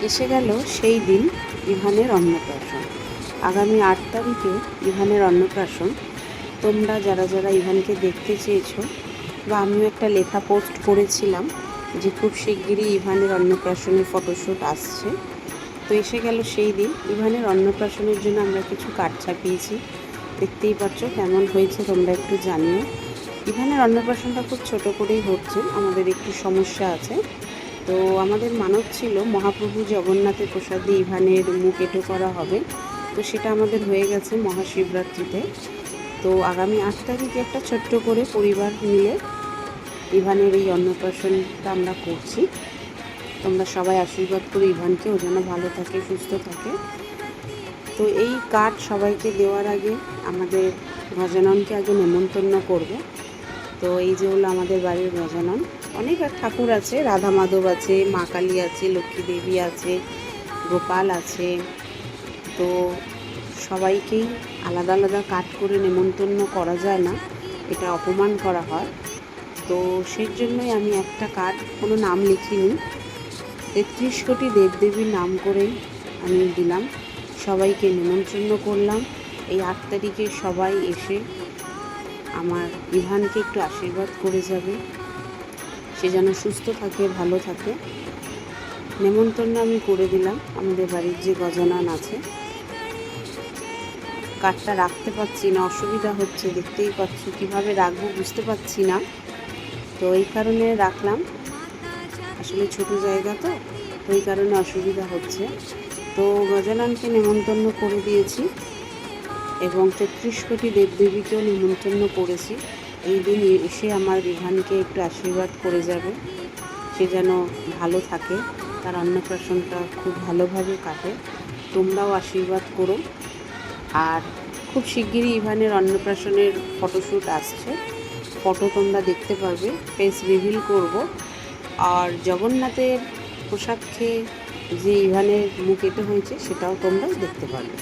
এসে গেল সেই দিন, ইভানের অন্নপ্রাশন। আগামী 8 তারিখে ইভানের অন্নপ্রাশন। তোমরা যারা যারা ইভানকে দেখতে চেয়েছো, বা আমিও একটা লেখা পোস্ট করেছিলাম যে খুব শিগগিরই ইভানের অন্নপ্রাশনের ফটোশ্যুট আসছে। তো এসে গেল সেই দিন। ইভানের অন্নপ্রাশনের জন্য আমরা কিছু কার্ড ছাপিয়েছি, দেখতেই পাচ্ছ কেমন হয়েছে তোমরা একটু জানিও। ইভানের অন্নপ্রাশনটা খুব ছোট করেই হচ্ছে, আমাদের একটু সমস্যা আছে। তো আমাদের মানত ছিল মহাপ্রভু জগন্নাথের প্রসাদে ইভানের মুখ এঁটো করা হবে। তো সেটা আমাদের হয়ে গেছে মহাশিবরাত্রিতে। তো আগামী 8 তারিখে একটা ছোট্ট করে পরিবার মিলে ইভানের এই অন্নপ্রাশনটা আমরা করছি। তোমরা সবাই আশীর্বাদ করো ইভানকে, ও যেন ভালো থাকে, সুস্থ থাকে। তো এই কার্ড সবাইকে দেওয়ার আগে আমাদের গজাননকে আগে নেমন্তন্ন করব। তো এই যে হলো আমাদের বাড়ির গজানন। অনেক ঠাকুর আছে, রাধা মাধব আছে, মা কালী আছে, লক্ষ্মী দেবী আছে, গোপাল আছে। তো সবাইকেই আলাদা আলাদা কাট করে নেমন্তন্ন করা যায় না, এটা অপমান করা হয়। তো সেই জন্যই আমি একটা কার্ড, কোনো নাম লিখিনি, 33 কোটি দেবদেবীর নাম করেই আমি দিলাম। সবাইকে নিমন্ত্রণ করলাম এই 8 তারিখে সবাই এসে আমার ইভানকে একটু আশীর্বাদ করে যাবে, সে যেন সুস্থ থাকে, ভালো থাকে। নেমন্তন্ন আমি করে দিলাম। আমাদের বাড়ির যে গজানন আছে, কার্ডটা রাখতে পারছি না, অসুবিধা হচ্ছে, দেখতেই পাচ্ছ কীভাবে রাখবো বুঝতে পারছি না। তো এই কারণে রাখলাম, আসলে ছোট জায়গা তো, ওই কারণে অসুবিধা হচ্ছে। তো গজাননকে নেমন্তন্ন করে দিয়েছি এবং 33 কোটি দেবদেবীকেও নেমন্তন্ন করেছি। এই দিন এসে আমার ইভানকে একটু আশীর্বাদ করে যাবে, সে যেন ভালো থাকে, তার অন্নপ্রাশনটা খুব ভালোভাবে কাটে। তোমরাও আশীর্বাদ করো। আর খুব শিগগিরই ইভানের অন্নপ্রাশনের ফটোশ্যুট আসছে, ফটো তোমরা দেখতে পারবে, ফেস রিভিল করব। আর জগন্নাথের পোশাক খেয়ে যে ইভানের মুখ এঁটো হয়েছে সেটাও তোমরা দেখতে পারবে।